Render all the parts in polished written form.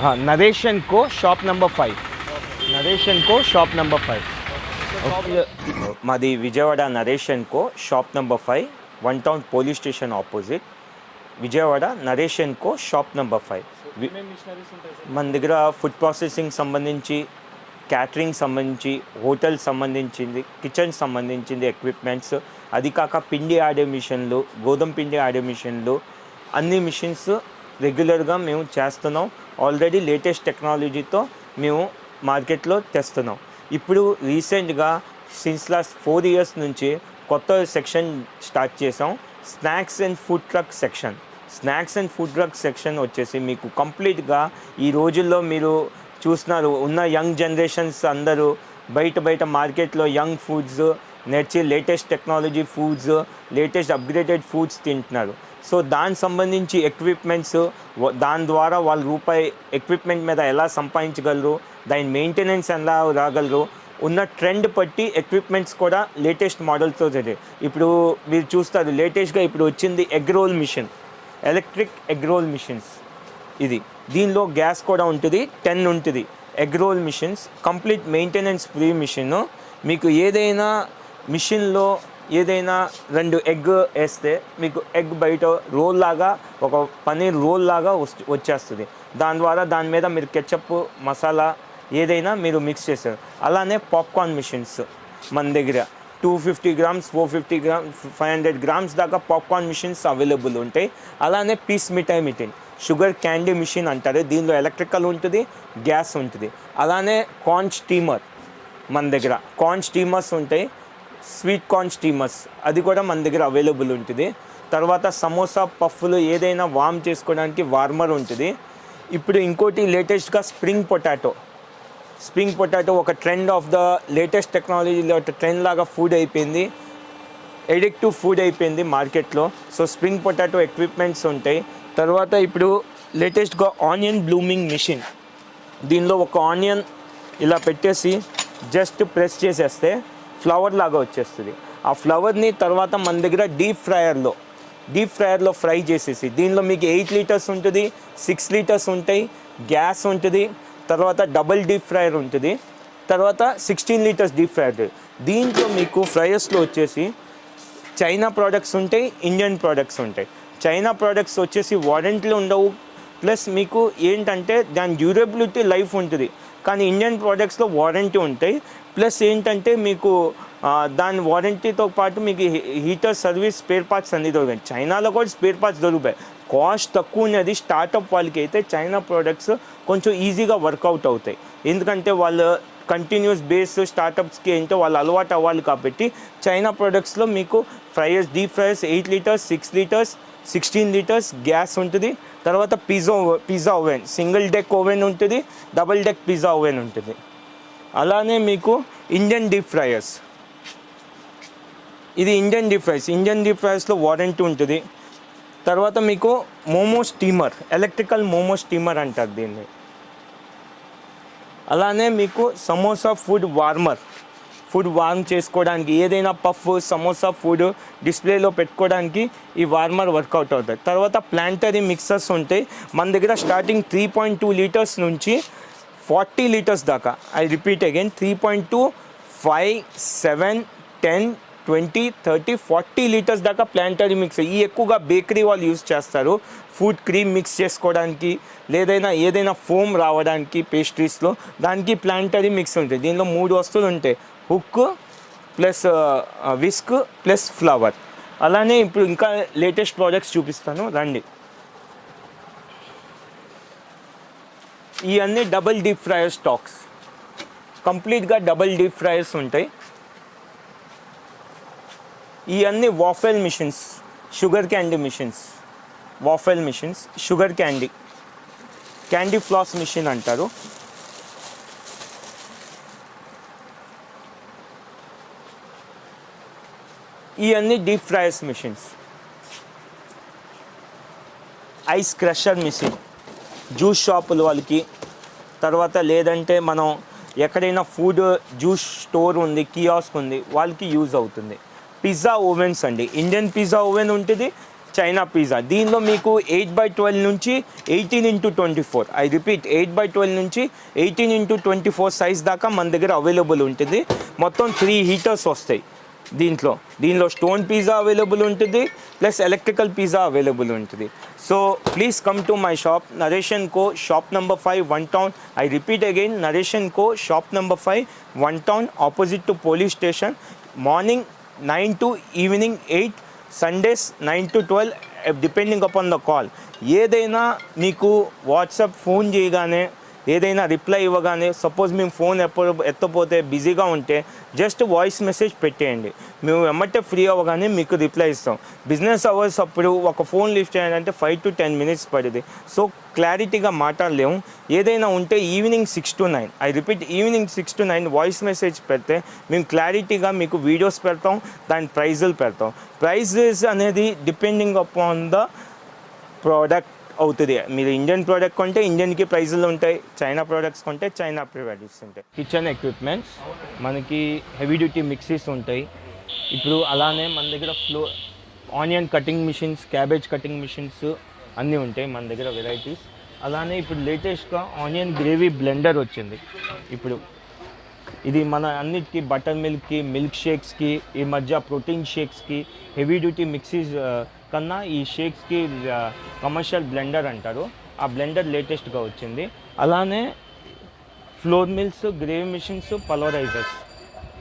Naresh and co shop number 5. Naresh and co shop number 5. మాది Vijayawada Naresh and co shop number 5, one town police station opposite, Vijayawada Naresh and co shop number 5. మన దగ్గర food processing సంబంధించి, catering సంబంధించి, hotel సంబంధించింది, kitchen సంబంధించింది equipments, అది కాక పిండి ఆడే మిషన్లు, గోధుమ పిండి ఆడే మిషన్లు, అన్ని మిషన్స్ రెగ్యులర్గా మేము చేస్తున్నాం. ఆల్రెడీ లేటెస్ట్ టెక్నాలజీతో మేము మార్కెట్లో తెస్తున్నాం. ఇప్పుడు రీసెంట్గా సిన్స్ లాస్ట్ 4 years నుంచి కొత్త సెక్షన్ స్టార్ట్ చేసాం, snacks and food truck section. Snacks and food truck section వచ్చేసి మీకు కంప్లీట్గా ఈ రోజుల్లో మీరు చూస్తున్నారు, ఉన్న యంగ్ జనరేషన్స్ అందరూ బయట మార్కెట్లో యంగ్ ఫుడ్స్ నేర్చి latest technology foods, latest upgraded foods తింటున్నారు. సో దానికి సంబంధించి ఎక్విప్మెంట్స్, దాని ద్వారా వాళ్ళు రూపాయి ఎక్విప్మెంట్ మీద ఎలా సంపాదించగలరు, దాని మెయింటెనెన్స్ ఎలా రాగలరు, ఉన్న ట్రెండ్ బట్టి ఎక్విప్మెంట్స్ కూడా లేటెస్ట్ మోడల్తో జరిగాయి. ఇప్పుడు మీరు చూస్తారు లేటెస్ట్గా ఇప్పుడు వచ్చింది egg roll machine, electric egg roll machines. ఇది దీనిలో గ్యాస్ కూడా ఉంటుంది, 10 ఉంటుంది. Egg roll machines complete maintenance free machine. మీకు ఏదైనా మిషన్లో ఏదైనా 2 ఎగ్ వేస్తే మీకు ఎగ్ బయట రోల్ లాగా, ఒక పనీర్ రోల్ లాగా వచ్చేస్తుంది. దాని ద్వారా దాని మీద మీరు కెచప్, మసాలా ఏదైనా మీరు మిక్స్ చేస్తారు. అలానే పాప్కార్న్ మిషన్స్ మన దగ్గర 250 grams, 450 grams, 500 grams దాకా పాప్కార్న్ మిషన్స్ అవైలబుల్ ఉంటాయి. అలానే పీస్ మిఠాయి మిషన్, షుగర్ క్యాండీ మిషన్ అంటారు. దీనిలో ఎలక్ట్రికల్ ఉంటుంది, గ్యాస్ ఉంటుంది. అలానే కార్న్ స్టీమర్ మన దగ్గర, కార్న్ స్టీమర్స్ ఉంటాయి, స్వీట్ కార్న్ స్టీమర్స్, అది కూడా మన దగ్గర అవైలబుల్ ఉంటుంది. తర్వాత సమోసా పఫ్లు ఏదైనా వార్మ్ చేసుకోవడానికి వార్మర్ ఉంటుంది. ఇప్పుడు ఇంకోటి లేటెస్ట్గా స్ప్రింగ్ పొటాటో ఒక ట్రెండ్ ఆఫ్ ద లేటెస్ట్ టెక్నాలజీలో ట్రెండ్ లాగా ఫుడ్ అయిపోయింది, ఎడిక్టివ్ ఫుడ్ అయిపోయింది మార్కెట్లో. సో స్ప్రింగ్ పొటాటో ఎక్విప్మెంట్స్ ఉంటాయి. తర్వాత ఇప్పుడు లేటెస్ట్గా ఆనియన్ బ్లూమింగ్ మిషన్. దీనిలో ఒక ఆనియన్ ఇలా పెట్టేసి జస్ట్ ప్రెస్ చేసేస్తే ఫ్లవర్ లాగా వచ్చేస్తుంది. ఆ ఫ్లవర్ని తర్వాత మన దగ్గర డీప్ ఫ్రైయర్లో ఫ్రై చేసేసి, దీనిలో మీకు 8 liters ఉంటుంది, 6 liters ఉంటాయి, గ్యాస్ ఉంటుంది, తర్వాత డబుల్ డీప్ ఫ్రైయర్ ఉంటుంది, తర్వాత 16 liters డీప్ ఫ్రైయర్. దీంట్లో మీకు ఫ్రైయర్స్లో వచ్చేసి చైనా ప్రోడక్ట్స్ ఉంటాయి, ఇండియన్ ప్రోడక్ట్స్ ఉంటాయి. చైనా ప్రోడక్ట్స్ వచ్చేసి వారంటీలు ఉండవు, ప్లస్ మీకు ఏంటంటే దాని డ్యూరబిలిటీ లైఫ్ ఉంటుంది. కానీ ఇండియన్ ప్రోడక్ట్స్లో వారంటీ ఉంటాయి, ప్లస్ ఏంటంటే మీకు దాని వారంటీతో పాటు మీకు హీటర్ సర్వీస్, స్పేర్ పార్ట్స్ అన్నీ దొరుకుతాయి. చైనాలో కూడా స్పేర్ పార్ట్స్ దొరుకుతాయి, కాస్ట్ తక్కువ ఉన్నది. స్టార్టప్ వాళ్ళకి అయితే చైనా ప్రోడక్ట్స్ కొంచెం ఈజీగా వర్కౌట్ అవుతాయి, ఎందుకంటే వాళ్ళు కంటిన్యూస్ బేస్ స్టార్టప్స్కి ఏంటో వాళ్ళు అలవాటు అవ్వాలి. కాబట్టి చైనా ప్రోడక్ట్స్లో మీకు fryers, deep fryers 8 liters, 6 liters, 16 liters gas ఉంటుంది. తర్వాత pizza oven, single deck oven ఉంటుంది, డబుల్ డెక్ పిజ్జా ఓవెన్ ఉంటుంది. అలానే మీకు ఇండియన్ డీప్ ఫ్రైయర్స్, ఇది ఇండియన్ డీప్ ఫ్రైయర్స్లో వారంటీ ఉంటుంది. తర్వాత మీకు momo steamer, electrical momo steamer అంటారు దీన్ని. అలానే మీకు సమోసా ఫుడ్ వార్మ్ చేసుకోవడానికి, ఏదైనా పఫ్, సమోసా ఫుడ్ డిస్ప్లేలో పెట్టుకోవడానికి ఈ వార్మర్ వర్కౌట్ అవుతుంది. తర్వాత ప్లాంటరీ మిక్సర్స్ ఉంటాయి మన దగ్గర, స్టార్టింగ్ 3.2 liters నుంచి 40 liters దాకా. ఐ రిపీట్ అగైన్, 3.2, 5, 7, 10, 20, 30, 40 liters దాకా ప్లాంటరీ మిక్సర్. ఈ ఎక్కువగా బేకరీ వాళ్ళు యూజ్ చేస్తారు, ఫుడ్ క్రీమ్ మిక్స్ చేసుకోవడానికి, ఏదైనా ఫోమ్ రావడానికి పేస్ట్రీస్లో, దానికి ప్లాంటరీ మిక్స్ ఉంటుంది. దీనిలో 3 వస్తువులు ఉంటాయి, hook plus whisk plus flower. అలానే ఇప్పుడు ఇంకా లేటెస్ట్ ప్రోడక్ట్స్ చూపిస్తాను రండి. ఇవన్నీ డబుల్ డీప్ ఫ్రైయర్ స్టాక్స్, కంప్లీట్గా డబుల్ డీప్ ఫ్రైయర్స్ ఉంటాయి. ఇవన్నీ waffle machines, sugar candy machines, waffle machines, sugar candy floss machine అంటారు. ఇవన్నీ deep fryers machines. Ice crusher machine, juice షాపుల వాళ్ళకి, తర్వాత లేదంటే మనం ఎక్కడైనా ఫుడ్ జ్యూస్ స్టోర్ ఉంది, కియాస్క్ ఉంది, వాళ్ళకి యూజ్ అవుతుంది. పిజ్జా ఓవెన్స్ అండి, ఇండియన్ పిజ్జా ఓవెన్ ఉంటుంది, చైనా పిజ్జా. దీనిలో మీకు 8x12 నుంచి 18x24, ఐ రిపీట్ 8x12 నుంచి 18x24 సైజ్ దాకా మన దగ్గర అవైలబుల్ ఉంటుంది. మొత్తం 3 హీటర్స్ వస్తాయి దీనిలో స్టోన్ పిజ్జా అవైలబుల్ ఉంటుంది, ప్లస్ ఎలక్ట్రికల్ పిజ్జా అవైలబుల్ ఉంటుంది. So please come to my shop, narration co, shop number 5, one town. I repeat again, narration co, shop number 5, one town, opposite to police station. Morning 9 to evening 8, Sundays 9 to 12, depending upon the call. ఏదైనా మీకు WhatsApp phone చేయగానే ఏదైనా reply ఇవ్వగానే, suppose మేము phone ఎత్తపోతే బిజీగా ఉంటే just voice message పెట్టేయండి, మేము ఎమ్మటే ఫ్రీ అవ్వగానే మీకు రిప్లై ఇస్తాం. బిజినెస్ అవర్స్ అప్పుడు ఒక ఫోన్ లిఫ్ట్ చేయాలంటే 5 to 10 minutes పడుతుంది. సో క్లారిటీగా మాట్లాడలేము. ఏదైనా ఉంటే evening 6 to 9, I repeat evening 6 to 9 voice message పెడితే మేము క్లారిటీగా మీకు వీడియోస్ పెడతాం, దాని ప్రైజులు పెడతాం. ప్రైజెస్ అనేది డిపెండింగ్ అపాన్ ద ప్రోడక్ట్ అవుతుంది. మీరు ఇండియన్ ప్రోడక్ట్ కొంటే ఇండియన్కి ప్రైజులు ఉంటాయి, చైనా ప్రోడక్ట్స్ కొంటే చైనా ప్రైజెస్ ఉంటాయి. కిచెన్ ఎక్విప్మెంట్స్, మనకి హెవీ డ్యూటీ మిక్సీస్ ఉంటాయి. ఇప్పుడు అలానే మన దగ్గర onion cutting machines, cabbage cutting machines అన్నీ ఉంటాయి మన దగ్గర వెరైటీస్. అలానే ఇప్పుడు లేటెస్ట్గా ఆనియన్ గ్రేవీ బ్లెండర్ వచ్చింది. ఇప్పుడు ఇది మన అన్నిటికీ బటర్ మిల్క్కి, మిల్క్ షేక్స్కి, ఈ మధ్య ప్రోటీన్ షేక్స్కి, హెవీ డ్యూటీ మిక్సీస్ కన్నా ఈ షేక్స్కి కమర్షియల్ బ్లెండర్ అంటారు, ఆ బ్లెండర్ లేటెస్ట్గా వచ్చింది. అలానే flour mills, gravy machines, pulverisers,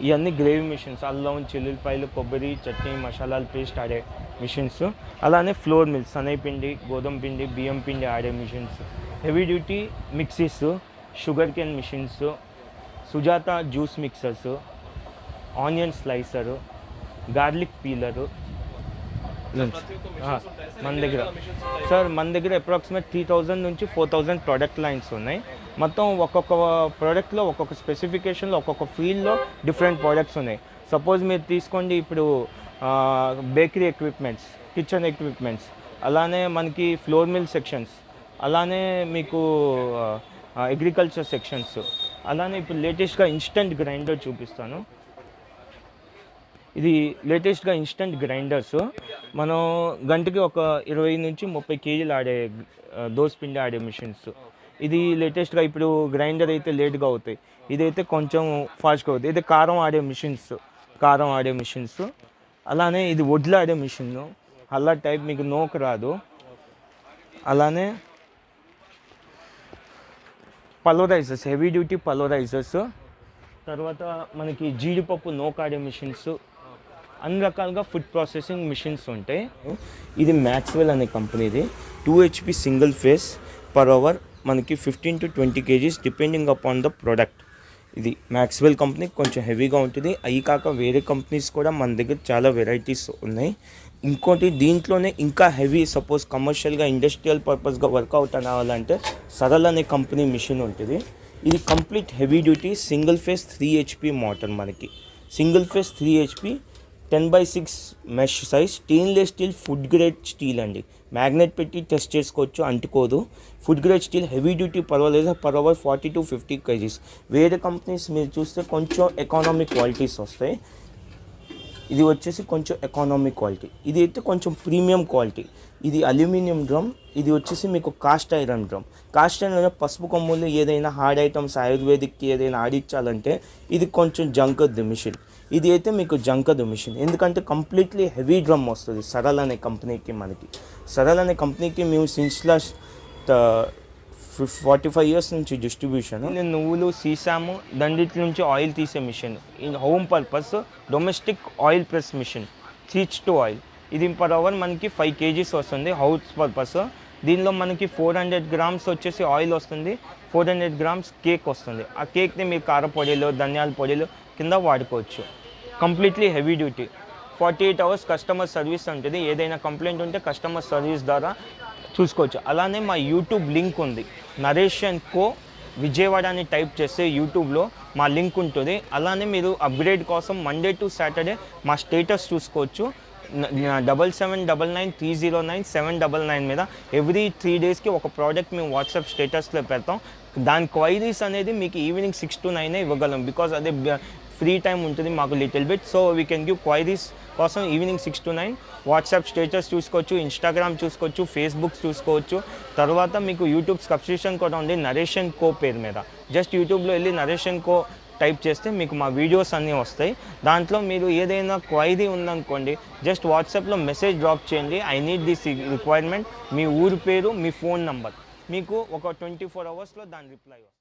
ఇవన్నీ గ్రేవీ మిషన్స్, అల్లం, చిల్లుల్లిపాయలు, కొబ్బరి, చట్నీ, మసాలాలు పేస్ట్ ఆడే మిషన్స్. అలానే ఫ్లోర్ మిల్స్, శనగపిండి, గోధుమ పిండి, బియ్యం పిండి ఆడే machines. Heavy duty mixies, sugar cane machines, Sujata juice mixers, onion slicer, garlic peeler మన దగ్గర అప్రాక్సిమేట్ 3000 నుంచి 4000 ప్రోడక్ట్ లైన్స్ ఉన్నాయి. మొత్తం ఒక్కొక్క ప్రోడక్ట్లో ఒక్కొక్క స్పెసిఫికేషన్లో ఒక్కొక్క ఫీల్డ్లో డిఫరెంట్ ప్రోడక్ట్స్ ఉన్నాయి. సపోజ్ మీరు తీసుకోండి, ఇప్పుడు బేకరీ ఎక్విప్మెంట్స్, కిచెన్ ఎక్విప్మెంట్స్, అలానే మనకి ఫ్లోర్ మిల్ సెక్షన్స్, అలానే మీకు అగ్రికల్చర్ సెక్షన్స్, అలానే ఇప్పుడు లేటెస్ట్గా ఇన్స్టంట్ గ్రైండర్ చూపిస్తాను. ఇది లేటెస్ట్గా ఇన్స్టంట్ గ్రైండర్స్. మనం గంటకి ఒక 20 నుంచి 30 kg ఆడే దోసపిండి ఆడే మిషన్స్. ఇది లేటెస్ట్గా ఇప్పుడు గ్రైండర్ అయితే లేట్గా అవుతాయి, ఇదైతే కొంచెం ఫాస్ట్గా అవుతాయి. ఇది కారం ఆడే మిషన్స్. అలానే ఇది వడ్లు ఆడే మిషన్, అలా టైప్ మీకు నోకు రాదు. అలానే పల్వరైజర్స్, హెవీ డ్యూటీ పల్వరైజర్స్. తర్వాత మనకి జీడిపప్పు నోకాడే మిషన్స్, అన్ని రకాలుగా ఫుడ్ ప్రాసెసింగ్ మిషన్స్ ఉంటాయి. ఇది మ్యాక్స్వెల్ అనే కంపెనీది, 2 HP single phase per hour, మనకి 15 to 20 kgs depending upon the product. ఇది మ్యాక్స్వెల్ కంపెనీ కొంచెం హెవీగా ఉంటుంది. అవి కాక వేరే కంపెనీస్ కూడా మన దగ్గర చాలా వెరైటీస్ ఉన్నాయి. ఇంకోటి దీంట్లోనే ఇంకా హెవీ, సపోజ్ కమర్షియల్గా ఇండస్ట్రియల్ పర్పస్గా వర్కౌట్ అవ్వాలంటే సరళ్ అనే కంపెనీ మిషన్ ఉంటుంది. ఇది complete heavy duty single phase 3 HP motor, మనకి single phase 3 HP 10x6 mesh size, stainless steel, food grade steel అండి. మ్యాగ్నెట్ పెట్టి టెస్ట్ చేసుకోవచ్చు, అంటుకోదు. Food grade steel, heavy duty పర్వాలేదు, పర్ అవర్ 40 to 50 kgs. వేరే companies మీరు చూస్తే కొంచెం ఎకానమిక్ క్వాలిటీస్ వస్తాయి, ఇది వచ్చేసి కొంచెం ఎకానమిక్ క్వాలిటీ. ఇది అయితే కొంచెం ప్రీమియం క్వాలిటీ. ఇది అల్యూమినియం డ్రమ్, ఇది వచ్చేసి మీకు cast iron drum. Cast iron పసుపు కొమ్ములు ఏదైనా హార్డ్ ఐటమ్స్ ఆయుర్వేదిక్కి ఏదైనా ఆడించాలంటే ఇది కొంచెం జంకద్ది మిషన్. ఇది అయితే మీకు జంకదు మిషన్, ఎందుకంటే కంప్లీట్లీ హెవీ డ్రమ్ వస్తుంది సరళ్ అనే కంపెనీకి. మనకి సరళ్ అనే కంపెనీకి మేము సిన్స్ లాస్ట్ 45 years నుంచి డిస్ట్రిబ్యూషన్. నేను నువ్వులు, సీసాము, దండిటి నుంచి ఆయిల్ తీసే machine, in home purpose domestic oil press machine, seeds to oil. ఇది పర్ అవర్ మనకి 5 kgs వస్తుంది హౌస్ పర్పస్. దీనిలో మనకి 400 grams వచ్చేసి ఆయిల్ వస్తుంది, 400 grams కేక్ వస్తుంది. ఆ కేక్ని మీరు కారపొడిలో, ధనియాల పొడిలో కింద వాడుకోవచ్చు. Completely heavy duty, 48 hours customer service ఉంటుంది. ఏదైనా కంప్లైంట్ ఉంటే కస్టమర్ సర్వీస్ ద్వారా చూసుకోవచ్చు. అలానే మా యూట్యూబ్ లింక్ ఉంది, నరేషన్ కో విజయవాడ అని టైప్ చేస్తే యూట్యూబ్లో మా లింక్ ఉంటుంది. అలానే మీరు అప్గ్రేడ్ కోసం మండే టు సాటర్డే మా స్టేటస్ చూసుకోవచ్చు. 7799309799 మీద ఎవ్రీ 3 daysకి ఒక ప్రోడక్ట్ మేము వాట్సాప్ స్టేటస్లో పెడతాం. దాని క్వైరీస్ అనేది మీకు ఈవినింగ్ 6 to 9 ఇవ్వగలం, బికాజ్ అదే ఫ్రీ టైం ఉంటుంది మాకు little bit. So we can give queries కోసం ఈవినింగ్ 6 to 9 వాట్సాప్ స్టేటస్ చూసుకోవచ్చు, ఇన్స్టాగ్రామ్ చూసుకోవచ్చు, ఫేస్బుక్ చూసుకోవచ్చు. తర్వాత మీకు యూట్యూబ్ సబ్స్క్రిప్షన్ కూడా ఉంది నరేషన్ కో పేరు మీద. జస్ట్ యూట్యూబ్లో వెళ్ళి నరేషన్ కో టైప్ చేస్తే మీకు మా వీడియోస్ అన్నీ వస్తాయి. దాంట్లో మీరు ఏదైనా క్వైరీ ఉందనుకోండి జస్ట్ వాట్సాప్లో మెసేజ్ డ్రాప్ చేయండి, ఐ నీడ్ దిస్ రిక్వైర్మెంట్, మీ ఊరి పేరు, మీ ఫోన్ నంబర్, మీకు ఒక 24 hours దాని రిప్లై వస్తుంది.